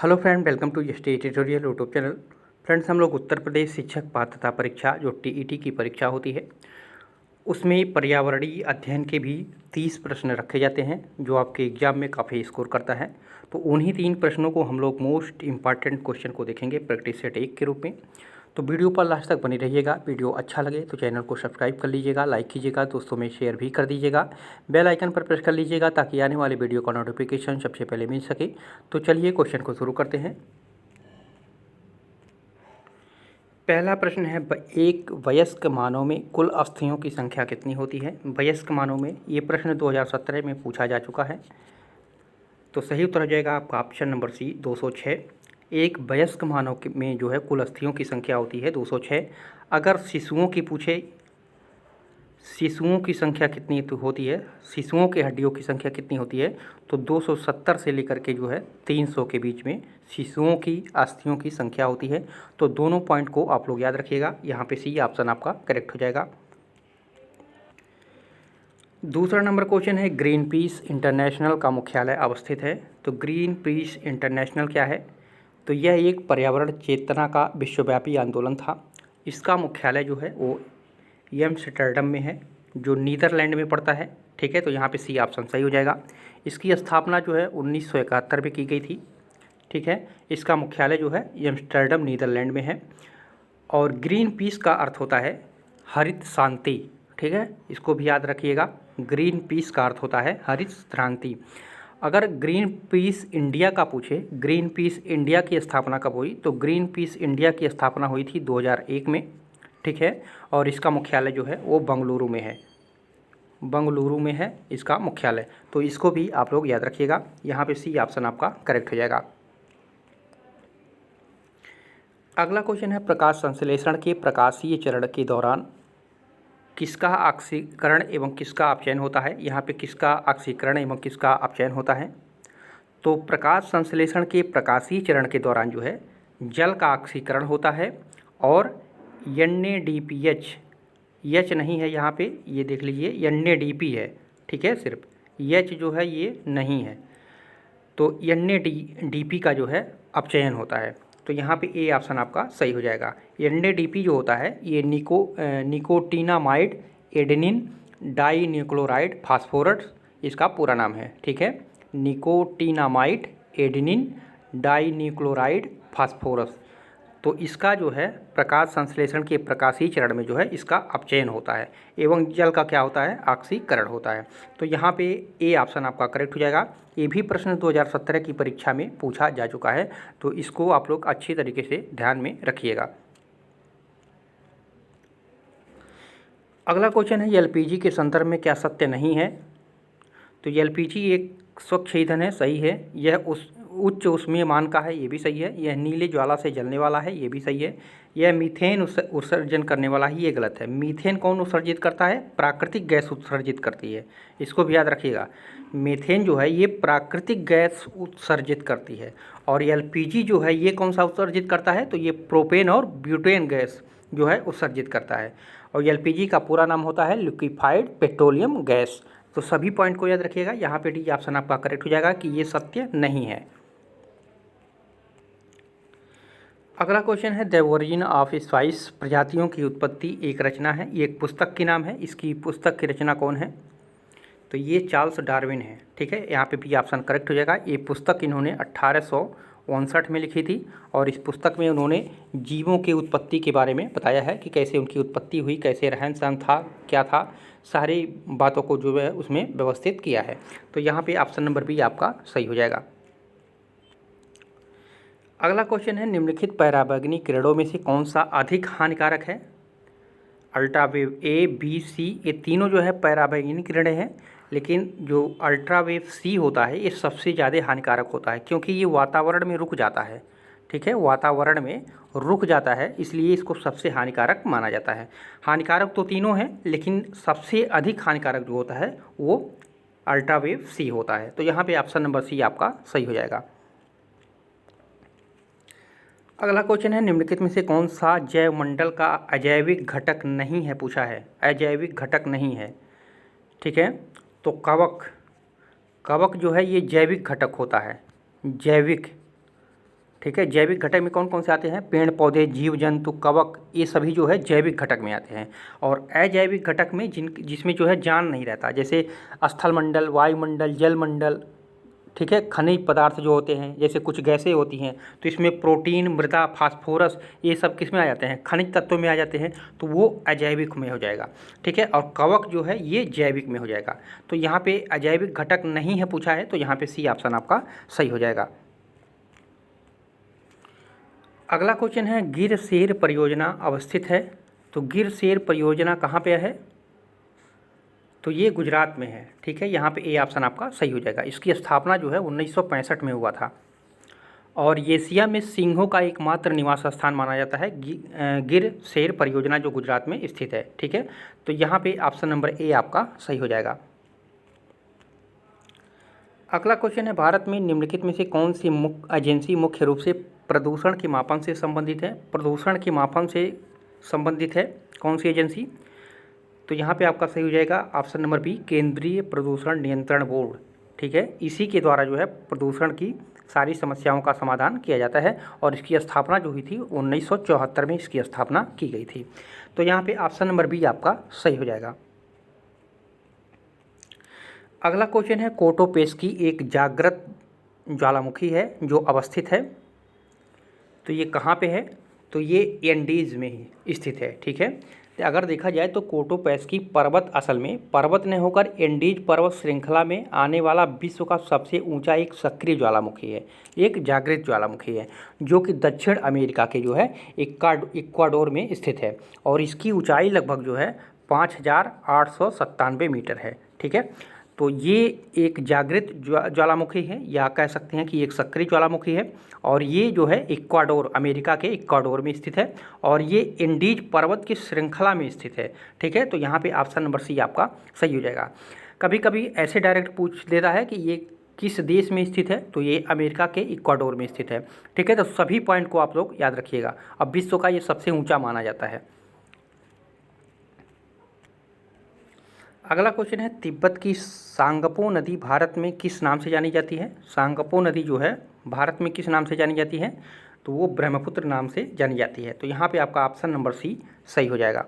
Hello friend, welcome to ST tutorial YouTube channel. Friends, हम लोग उत्तर प्रदेश शिक्षक पात्रता परीक्षा जो टीईटी की परीक्षा होती है उसमें पर्यावरणीय अध्ययन के भी 30 प्रश्न रखे जाते हैं जो आपके एग्जाम में काफ़ी स्कोर करता है। तो उन्हीं 3 प्रश्नों को हम लोग मोस्ट इम्पॉर्टेंट क्वेश्चन को देखेंगे प्रैक्टिस सेट 1 के रूप में। तो वीडियो पर लास्ट तक बनी रहिएगा। वीडियो अच्छा लगे तो चैनल को सब्सक्राइब कर लीजिएगा, लाइक कीजिएगा, दोस्तों में शेयर भी कर दीजिएगा, बेल आइकन पर प्रेस कर लीजिएगा ताकि आने वाले वीडियो का नोटिफिकेशन सबसे पहले मिल सके। तो चलिए क्वेश्चन को शुरू करते हैं। पहला प्रश्न है, एक वयस्क मानव में कुल अस्थियों की संख्या कितनी होती है? वयस्क मानव में ये प्रश्न 2017 में पूछा जा चुका है। तो सही उत्तर हो जाएगा आपका ऑप्शन नंबर सी 206। एक वयस्क मानव में जो है कुल अस्थियों की संख्या होती है 206। अगर शिशुओं की पूछे शिशुओं की संख्या कितनी तो होती है, शिशुओं की हड्डियों की संख्या कितनी होती है, तो 270 से लेकर के जो है 300 के बीच में शिशुओं की अस्थियों की संख्या होती है। तो दोनों पॉइंट को आप लोग याद रखिएगा। यहाँ पे सी ऑप्शन आपका करेक्ट हो जाएगा। दूसरा नंबर क्वेश्चन है, ग्रीन पीस इंटरनेशनल का मुख्यालय अवस्थित है। तो ग्रीन पीस इंटरनेशनल क्या है? तो यह एक पर्यावरण चेतना का विश्वव्यापी आंदोलन था। इसका मुख्यालय जो है वो एम्स्टर्डम में है जो नीदरलैंड में पड़ता है। ठीक है, तो यहाँ पे सी ऑप्शन सही हो जाएगा। इसकी स्थापना जो है 1971 में की गई थी। ठीक है, इसका मुख्यालय जो है एम्स्टर्डम नीदरलैंड में है। और ग्रीन पीस का अर्थ होता है हरित शांति। ठीक है, इसको भी याद रखिएगा। ग्रीन पीस का अर्थ होता है हरित क्रांति। अगर ग्रीन पीस इंडिया का पूछे, ग्रीन पीस इंडिया की स्थापना कब हुई, तो ग्रीन पीस इंडिया की स्थापना हुई थी 2001 में। ठीक है, और इसका मुख्यालय जो है वो बंगलुरु में है। बंगलुरु में है इसका मुख्यालय। तो इसको भी आप लोग याद रखिएगा। यहाँ पे सी ऑप्शन आपका करेक्ट हो जाएगा। अगला क्वेश्चन है, प्रकाश संश्लेषण के प्रकाशीय चरण के दौरान किसका ऑक्सीकरण एवं किसका अपचयन होता है? यहाँ पे किसका ऑक्सीकरण एवं किसका अपचयन होता है? तो प्रकाश संश्लेषण के प्रकाशीय चरण के दौरान जो है जल का ऑक्सीकरण होता है और NADPH, एच नहीं है यहाँ पे, ये देख लीजिए NADP है। ठीक है, सिर्फ एच जो है ये नहीं है। तो NADP का जो है अपचयन होता है। तो यहाँ पे ए ऑप्शन आपका सही हो जाएगा। NADP जो होता है ये निकोटिनामाइड एडेनिन डाइन्यूक्लोराइड फास्फोरस इसका पूरा नाम है। ठीक है, निकोटिनामाइड एडेनिन डाइन्यूक्लोराइड फास्फोरस। तो इसका जो है प्रकाश संश्लेषण के प्रकाशीय चरण में जो है इसका अपचयन होता है एवं जल का क्या होता है, ऑक्सीकरण होता है। तो यहाँ पे ए ऑप्शन आपका करेक्ट हो जाएगा। ये भी प्रश्न 2017 की परीक्षा में पूछा जा चुका है, तो इसको आप लोग अच्छी तरीके से ध्यान में रखिएगा। अगला क्वेश्चन है, एलपीजी के संदर्भ में क्या सत्य नहीं है? तो एलपीजी एक स्वच्छ ईंधन है, सही है। यह उस उच्च ऊष्मीय मान का है, ये भी सही है। यह नीले ज्वाला से जलने वाला है, ये भी सही है। यह मीथेन उत्सर्जन करने वाला ही, ये गलत है। मीथेन कौन उत्सर्जित करता है? प्राकृतिक गैस उत्सर्जित करती है, इसको भी याद रखिएगा। मीथेन जो है ये प्राकृतिक गैस उत्सर्जित करती है। और एलपीजी जो है ये कौन सा उत्सर्जित करता है? तो ये प्रोपेन और ब्यूटेन गैस जो है उत्सर्जित करता है। और एलपीजी का पूरा नाम होता है लिक्विफाइड पेट्रोलियम गैस। तो सभी पॉइंट को याद रखिएगा। यहाँ पे डी ऑप्शन आपका करेक्ट हो जाएगा कि ये सत्य नहीं है। अगला क्वेश्चन है, द ओरिजिन ऑफ स्पाइस प्रजातियों की उत्पत्ति एक रचना है, ये एक पुस्तक की नाम है। इसकी पुस्तक की रचना कौन है? तो ये चार्ल्स डार्विन है। ठीक है, यहाँ पे भी ऑप्शन करेक्ट हो जाएगा। ये पुस्तक इन्होंने 1859 में लिखी थी और इस पुस्तक में उन्होंने जीवों की उत्पत्ति के बारे में बताया है कि कैसे उनकी उत्पत्ति हुई, कैसे रहन सहन था, क्या था, सारी बातों को जो है उसमें व्यवस्थित किया है। तो यहाँ पे ऑप्शन नंबर बी आपका सही हो जाएगा। अगला क्वेश्चन है, निम्नलिखित पराबैंगनी किरणों में से कौन सा अधिक हानिकारक है? अल्ट्रावेव ए, बी, सी, ये तीनों जो है पराबैंगनी किरणें हैं, लेकिन जो अल्ट्रावेव सी होता है ये सबसे ज़्यादा हानिकारक होता है क्योंकि ये वातावरण में रुक जाता है। ठीक है, वातावरण में रुक जाता है, इसलिए इसको सबसे हानिकारक माना जाता है। हानिकारक तो तीनों हैं, लेकिन सबसे अधिक हानिकारक जो होता है वो अल्ट्रावेव सी होता है। तो यहाँ पे ऑप्शन नंबर सी आपका सही हो जाएगा। अगला क्वेश्चन है, निम्नलिखित में से कौन सा जैवमंडल का अजैविक घटक नहीं है? पूछा है, अजैविक घटक नहीं है। ठीक है, तो कवक जो है ये जैविक घटक होता है। जैविक ठीक है। जैविक घटक में कौन कौन से आते हैं? पेड़ पौधे, जीव जंतु, कवक, ये सभी जो है जैविक घटक में आते हैं। और अजैविक घटक में जिसमें जो है जान नहीं रहता, जैसे स्थल मंडल, वायुमंडल, जल मंडल, ठीक है। खनिज पदार्थ जो होते हैं, जैसे कुछ गैसें होती हैं, तो इसमें प्रोटीन, मृदा, फास्फोरस, ये सब किस में आ जाते हैं? खनिज तत्वों में आ जाते हैं, तो वो अजैविक में हो जाएगा, ठीक है। और कवक जो है ये जैविक में हो जाएगा। तो यहाँ पे अजैविक घटक नहीं है पूछा है, तो यहाँ पे सी ऑप्शन आपका सही हो जाएगा। अगला क्वेश्चन है, गिर शेर परियोजना अवस्थित है। तो गिर शेर परियोजना कहाँ पे है? तो ये गुजरात में है, ठीक है। यहाँ पे ए ऑप्शन आपका सही हो जाएगा। इसकी स्थापना जो है 1965 में हुआ था। और एशिया में सिंहों का एकमात्र निवास स्थान माना जाता है गिर शेर परियोजना, जो गुजरात में स्थित है, ठीक है। तो यहाँ पे ऑप्शन नंबर ए आपका सही हो जाएगा। अगला क्वेश्चन है, भारत में निम्नलिखित में से कौन सी एजेंसी मुख्य रूप से प्रदूषण के मापन से संबंधित है? प्रदूषण के मापन से संबंधित है कौन सी एजेंसी? तो यहाँ पे आपका सही हो जाएगा ऑप्शन नंबर बी, केंद्रीय प्रदूषण नियंत्रण बोर्ड, ठीक है। इसी के द्वारा जो है प्रदूषण की सारी समस्याओं का समाधान किया जाता है। और इसकी स्थापना जो हुई थी 1974 में इसकी स्थापना की गई थी। तो यहाँ पे ऑप्शन नंबर बी आपका सही हो जाएगा। अगला क्वेश्चन है, कोटोपेस्की एक जागृत ज्वालामुखी है जो अवस्थित है। तो ये कहाँ पे है? तो ये एंडीज़ में ही स्थित है, ठीक है। तो अगर देखा जाए तो कोटोपेस्की पर्वत असल में पर्वत ने होकर एंडीज पर्वत श्रृंखला में आने वाला विश्व का सबसे ऊंचा एक सक्रिय ज्वालामुखी है, एक जागृत ज्वालामुखी है, जो कि दक्षिण अमेरिका के जो है इक्वाडोर में स्थित है। और इसकी ऊंचाई लगभग जो है 5897 मीटर है, ठीक है। तो ये एक जागृत ज्वालामुखी है, या कह सकते हैं कि एक सक्रिय ज्वालामुखी है। और ये जो है इक्वाडोर, अमेरिका के इक्वाडोर में स्थित है। और ये एंडीज पर्वत की श्रृंखला में स्थित है, ठीक है। तो यहाँ पे ऑप्शन नंबर सी आपका सही हो जाएगा। कभी कभी ऐसे डायरेक्ट पूछ लेता है कि ये किस देश में स्थित है? तो ये अमेरिका के इक्वाडोर में स्थित है, ठीक है। तो सभी पॉइंट को आप लोग याद रखिएगा। अब विश्व का ये सबसे ऊँचा माना जाता है। अगला क्वेश्चन है, तिब्बत की सांगपो नदी भारत में किस नाम से जानी जाती है? सांगपो नदी जो है भारत में किस नाम से जानी जाती है? तो वो ब्रह्मपुत्र नाम से जानी जाती है। तो यहाँ पे आपका ऑप्शन नंबर सी सही हो जाएगा।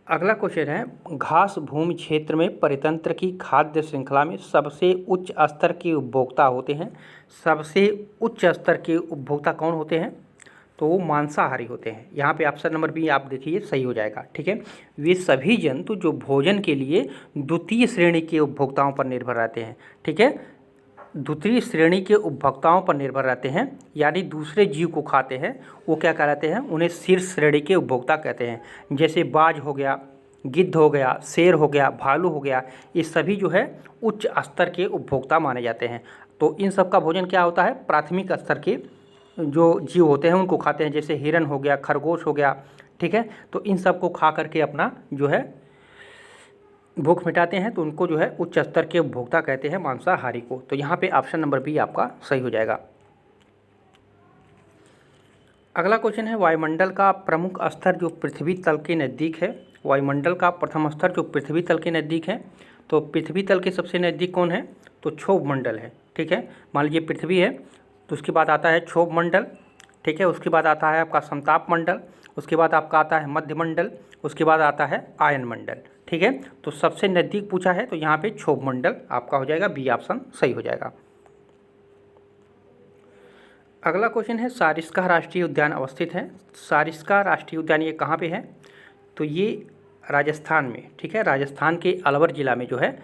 अगला क्वेश्चन है, घास भूमि क्षेत्र में परितंत्र की खाद्य श्रृंखला में सबसे उच्च स्तर के उपभोक्ता होते हैं। सबसे उच्च स्तर के उपभोक्ता कौन होते हैं? तो वो मांसाहारी होते हैं। यहाँ पे ऑप्शन नंबर बी आप देखिए सही हो जाएगा, ठीक है। वे सभी जंतु जो भोजन के लिए द्वितीय श्रेणी के उपभोक्ताओं पर निर्भर रहते हैं, ठीक है। द्वितीय श्रेणी के उपभोक्ताओं पर निर्भर रहते हैं, यानी दूसरे जीव को खाते हैं, वो क्या कहलाते हैं? उन्हें शीर्ष श्रेणी के उपभोक्ता कहते हैं। जैसे बाज हो गया, गिद्ध हो गया, शेर हो गया, भालू हो गया, ये सभी जो है उच्च स्तर के उपभोक्ता माने जाते हैं। तो इन सब का भोजन क्या होता है? प्राथमिक स्तर के जो जीव होते हैं उनको खाते हैं, जैसे हिरन हो गया, खरगोश हो गया, ठीक है। तो इन सब को खा करके अपना जो है भूख मिटाते हैं, तो उनको जो है उच्च स्तर के उपभोक्ता कहते हैं, मांसाहारी को। तो यहाँ पे ऑप्शन नंबर बी आपका सही हो जाएगा। अगला क्वेश्चन है, वायुमंडल का प्रमुख स्तर जो पृथ्वी तल के नज़दीक है। वायुमंडल का प्रथम स्तर जो पृथ्वी तल के नज़दीक है, तो पृथ्वी तल के सबसे नज़दीक कौन है? तो क्षोभ मंडल है, ठीक है। मान लीजिए पृथ्वी है, तो उसके बाद आता है क्षोभ मंडल, ठीक है। उसके बाद आता है आपका समताप मंडल, उसके बाद आपका आता है मध्य मंडल, उसके बाद आता है आयन मंडल, ठीक है। तो सबसे नज़दीक पूछा है, तो यहाँ पे क्षोभ मंडल आपका हो जाएगा, बी ऑप्शन सही हो जाएगा। अगला क्वेश्चन है, सारिस्का राष्ट्रीय उद्यान अवस्थित है। सारिस्का राष्ट्रीय उद्यान ये कहाँ पे है? तो ये राजस्थान में, ठीक है। राजस्थान के अलवर ज़िला में जो है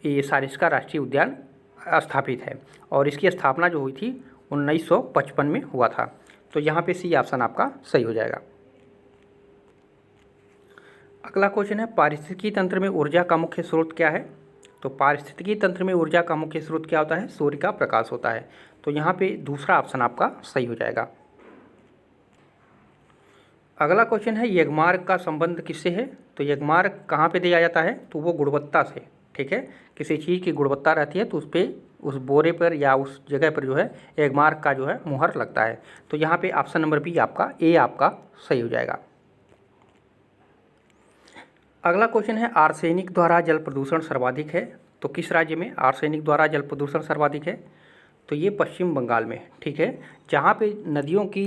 ये सारिस्का राष्ट्रीय उद्यान स्थापित है। और इसकी स्थापना जो हुई थी 1955 में हुआ था। तो यहाँ पे सी ऑप्शन आपका सही हो जाएगा। अगला क्वेश्चन है, पारिस्थितिकी तंत्र में ऊर्जा का मुख्य स्रोत क्या है? तो पारिस्थितिकी तंत्र में ऊर्जा का मुख्य स्रोत क्या होता है? सूर्य का प्रकाश होता है। तो यहाँ पे दूसरा ऑप्शन आपका सही हो जाएगा। अगला क्वेश्चन है, यज्ञमार्ग का संबंध किससे है? तो यज्ञमार्ग कहाँ पे दिया जाता है? तो वो गुणवत्ता से, ठीक है। किसी चीज़ की गुणवत्ता रहती है तो उस पर, उस बोरे पर या उस जगह पर जो है यज्ञमार्ग का जो है मुहर लगता है। तो यहाँ पे ऑप्शन नंबर बी आपका ए आपका सही हो जाएगा। अगला क्वेश्चन है, आर्सेनिक द्वारा जल प्रदूषण सर्वाधिक है। तो किस राज्य में आर्सेनिक द्वारा जल प्रदूषण सर्वाधिक है? तो ये पश्चिम बंगाल में, ठीक है। जहाँ पे नदियों की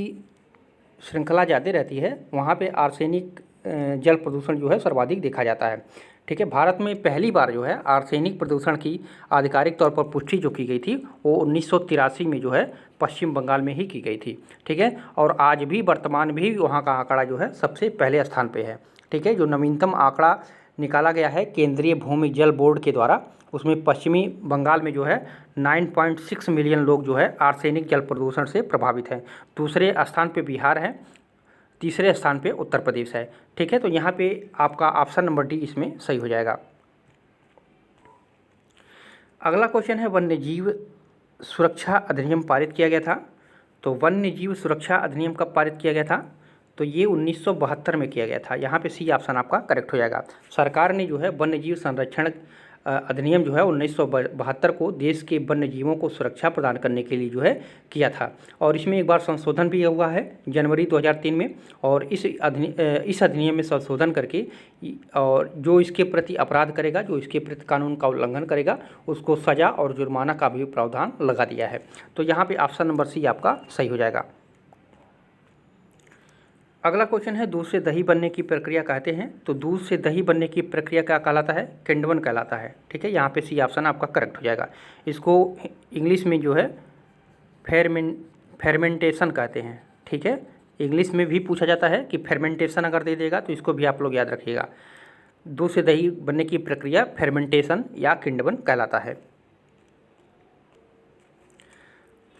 श्रृंखला ज़्यादा रहती है वहाँ पे आर्सेनिक जल प्रदूषण जो है सर्वाधिक देखा जाता है, ठीक है। भारत में पहली बार जो है आर्सेनिक प्रदूषण की आधिकारिक तौर पर पुष्टि जो की गई थी वो 1983 में जो है पश्चिम बंगाल में ही की गई थी, ठीक है। और आज भी वर्तमान भी वहाँ का आंकड़ा जो है सबसे पहले स्थान पे है, ठीक है। जो नवीनतम आंकड़ा निकाला गया है केंद्रीय भूमि जल बोर्ड के द्वारा, उसमें पश्चिमी बंगाल में जो है 9.6 मिलियन लोग जो है आर्सेनिक जल प्रदूषण से प्रभावित हैं। दूसरे स्थान पे बिहार है, तीसरे स्थान पे उत्तर प्रदेश है, ठीक है। तो यहाँ पे आपका ऑप्शन नंबर डी इसमें सही हो जाएगा। अगला क्वेश्चन है वन्य जीव सुरक्षा अधिनियम पारित किया गया था। तो वन्य जीव सुरक्षा अधिनियम कब पारित किया गया था? तो ये 1972 में किया गया था। यहाँ पे सी ऑप्शन आपका करेक्ट हो जाएगा। सरकार ने जो है वन्य जीव संरक्षण अधिनियम जो है 1972 को देश के वन्य जीवों को सुरक्षा प्रदान करने के लिए जो है किया था। और इसमें एक बार संशोधन भी हुआ है जनवरी 2003 में। और इस अधिनियम में संशोधन करके और जो इसके प्रति अपराध करेगा, जो इसके प्रति कानून का उल्लंघन करेगा, उसको सज़ा और जुर्माना का भी प्रावधान लगा दिया है। तो यहाँ पे ऑप्शन नंबर सी आपका सही हो जाएगा। अगला क्वेश्चन है दूध से दही बनने की प्रक्रिया कहते हैं। तो दूध से दही बनने की प्रक्रिया क्या कहलाता है? किण्वन कहलाता है, ठीक है। यहाँ पे सी ऑप्शन आपका करेक्ट हो जाएगा। इसको इंग्लिश में जो है फेरमेंटेशन कहते हैं, ठीक है। इंग्लिश में भी पूछा जाता है कि फेरमेंटेशन अगर दे देगा तो इसको भी आप लोग याद रखिएगा। दूध से दही बनने की प्रक्रिया फेरमेंटेशन या किण्वन कहलाता है।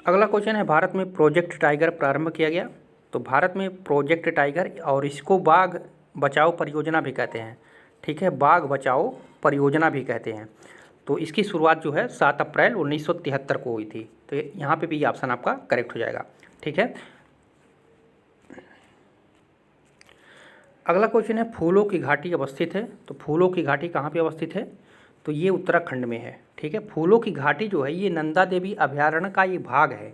अगला क्वेश्चन है भारत में प्रोजेक्ट टाइगर प्रारंभ किया गया। तो भारत में प्रोजेक्ट टाइगर और इसको बाघ बचाओ परियोजना भी कहते हैं, ठीक है। बाघ बचाओ परियोजना भी कहते हैं। तो इसकी शुरुआत जो है 7 अप्रैल 1973 को हुई थी। तो यहाँ पे भी ऑप्शन आपका करेक्ट हो जाएगा, ठीक है। अगला क्वेश्चन है फूलों की घाटी अवस्थित है। तो फूलों की घाटी कहाँ पे अवस्थित है? तो ये उत्तराखंड में है, ठीक है। फूलों की घाटी जो है ये नंदा देवी अभयारण्य का एक भाग है,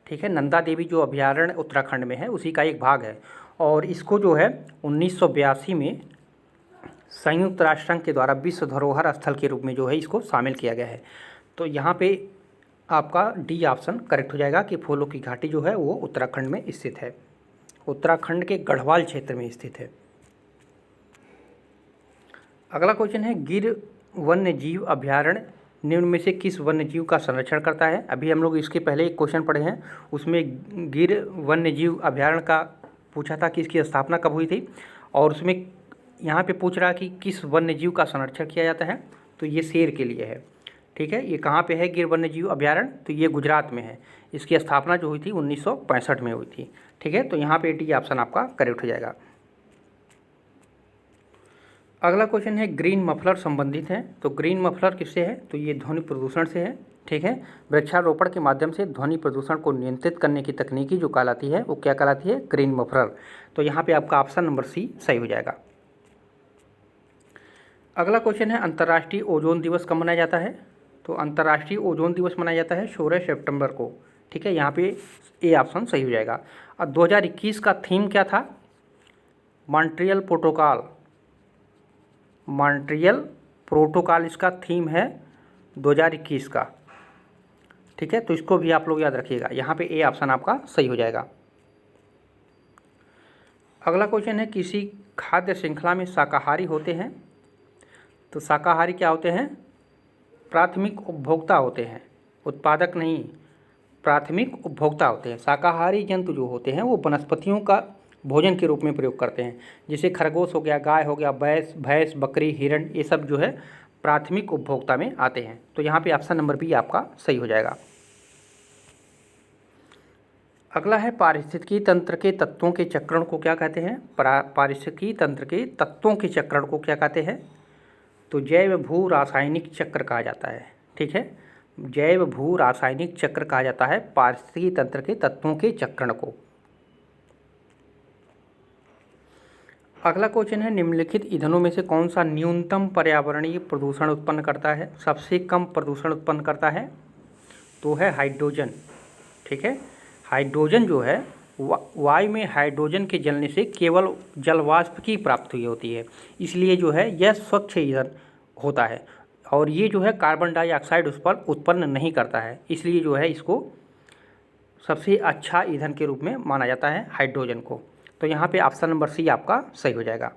ठीक है। नंदा देवी जो अभयारण्य उत्तराखंड में है उसी का एक भाग है। और इसको जो है 1982 में संयुक्त राष्ट्र संघ के द्वारा विश्व धरोहर स्थल के रूप में जो है इसको शामिल किया गया है। तो यहाँ पे आपका डी ऑप्शन करेक्ट हो जाएगा कि फूलों की घाटी जो है वो उत्तराखंड में स्थित है, उत्तराखंड के गढ़वाल क्षेत्र में स्थित है। अगला क्वेश्चन है गिर वन्य जीव अभयारण्य निम्न में से किस वन्य जीव का संरक्षण करता है? अभी हम लोग इसके पहले एक क्वेश्चन पढ़े हैं, उसमें गिर वन्य जीव अभयारण्य का पूछा था कि इसकी स्थापना कब हुई थी। और उसमें यहाँ पे पूछ रहा कि किस वन्य जीव का संरक्षण किया जाता है? तो ये शेर के लिए है, ठीक है। ये कहाँ पे है गिर वन्य जीव अभयारण्य? तो ये गुजरात में है। इसकी स्थापना जो हुई थी 1965 में हुई थी, ठीक है। तो यहाँ पे डी ऑप्शन आपका करेक्ट हो जाएगा। अगला क्वेश्चन है ग्रीन मफलर संबंधित है। तो ग्रीन मफलर किससे है? तो ये ध्वनि प्रदूषण से है, ठीक है। वृक्षारोपण के माध्यम से ध्वनि प्रदूषण को नियंत्रित करने की तकनीकी जो कहलाती है वो क्या कहलाती है? Green muffler. तो यहाँ पे आपका ऑप्शन नंबर सी सही हो जाएगा। अगला क्वेश्चन है अंतर्राष्ट्रीय ओजोन दिवस कब मनाया जाता है? तो अंतर्राष्ट्रीय ओजोन दिवस मनाया जाता है 16 सितंबर को, ठीक है। यहाँ पे ए ऑप्शन सही हो जाएगा। और 2021 का थीम क्या था? Montreal protocol. मॉन्ट्रियल प्रोटोकॉल इसका थीम है 2021 का, ठीक है। तो इसको भी आप लोग याद रखिएगा। यहाँ पे ए ऑप्शन आपका सही हो जाएगा। अगला क्वेश्चन है किसी खाद्य श्रृंखला में शाकाहारी होते हैं। तो शाकाहारी क्या होते हैं? प्राथमिक उपभोक्ता होते हैं, उत्पादक नहीं, प्राथमिक उपभोक्ता होते हैं। शाकाहारी जंतु जो होते हैं वो वनस्पतियों का भोजन के रूप में प्रयोग करते हैं। जैसे खरगोश हो गया, गाय हो गया, भैंस, बकरी, हिरण, ये सब जो है प्राथमिक उपभोक्ता में आते हैं। तो यहाँ पे ऑप्शन नंबर बी आपका सही हो जाएगा। अगला है पारिस्थितिकी तंत्र के तत्वों के चक्रण को क्या कहते हैं? पारिस्थितिकी तंत्र के तत्वों के चक्रण को क्या कहते हैं? तो जैव भू रासायनिक चक्र कहा जाता है, ठीक है। जैव भू रासायनिक चक्र कहा जाता है पारिस्थितिकी तंत्र के तत्वों के चक्रण को। अगला क्वेश्चन है निम्नलिखित ईंधनों में से कौन सा न्यूनतम पर्यावरणीय प्रदूषण उत्पन्न करता है, सबसे कम प्रदूषण उत्पन्न करता है? तो है हाइड्रोजन, ठीक है। हाइड्रोजन जो है वायु में हाइड्रोजन के जलने से केवल जलवाष्प की प्राप्ति होती है, इसलिए जो है यह स्वच्छ ईंधन होता है। और ये जो है कार्बन डाइऑक्साइड उस पर उत्पन्न नहीं करता है, इसलिए जो है इसको सबसे अच्छा ईंधन के रूप में माना जाता है हाइड्रोजन को। तो यहाँ पे ऑप्शन नंबर सी आपका सही हो जाएगा।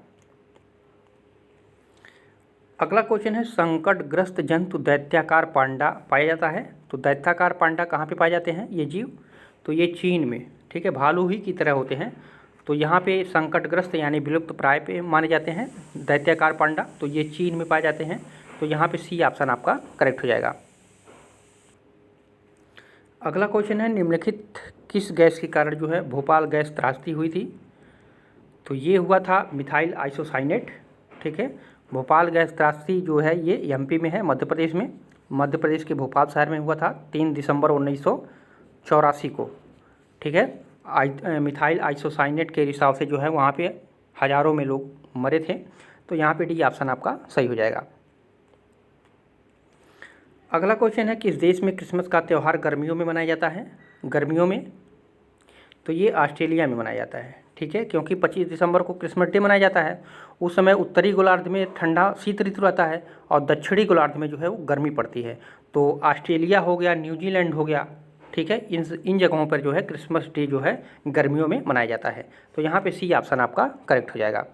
अगला क्वेश्चन है, संकटग्रस्त जंतु दैत्याकार पांडा पाया जाता है। तो दैत्याकार पांडा कहाँ पे पाए जाते हैं ये जीव? तो ये चीन में, ठीक है, भालू ही की तरह होते हैं। तो यहाँ पे संकटग्रस्त यानी विलुप्त प्राय पे माने जाते हैं दैत्याकार पांडा, तो ये चीन में पाए जाते हैं। तो यहाँ पे सी ऑप्शन आपका करेक्ट हो जाएगा। अगला क्वेश्चन है, निम्नलिखित किस गैस के कारण जो है भोपाल गैस त्रासदी हुई थी? तो ये हुआ था मिथाइल आइसोसाइनेट, ठीक है। भोपाल गैस त्रासदी जो है ये एमपी में है, मध्य प्रदेश में, मध्य प्रदेश के भोपाल शहर में हुआ था 3 दिसंबर 1984 को, ठीक है। मिथाइल आइसोसाइनेट के रिसाव से जो है वहाँ पे हज़ारों में लोग मरे थे। तो यहाँ पे डी ऑप्शन आपका सही हो जाएगा। अगला क्वेश्चन है, किस देश में क्रिसमस का त्यौहार गर्मियों में मनाया जाता है? गर्मियों में, तो ये ऑस्ट्रेलिया में मनाया जाता है, ठीक है, क्योंकि 25 दिसंबर को क्रिसमस डे मनाया जाता है। उस समय उत्तरी गोलार्ध में ठंडा शीत ऋतु रहता है और दक्षिणी गोलार्ध में जो है वो गर्मी पड़ती है। तो ऑस्ट्रेलिया हो गया, न्यूजीलैंड हो गया, ठीक है, इन जगहों पर जो है क्रिसमस डे जो है गर्मियों में मनाया जाता है। तो यहाँ पे सी ऑप्शन आपका करेक्ट हो जाएगा।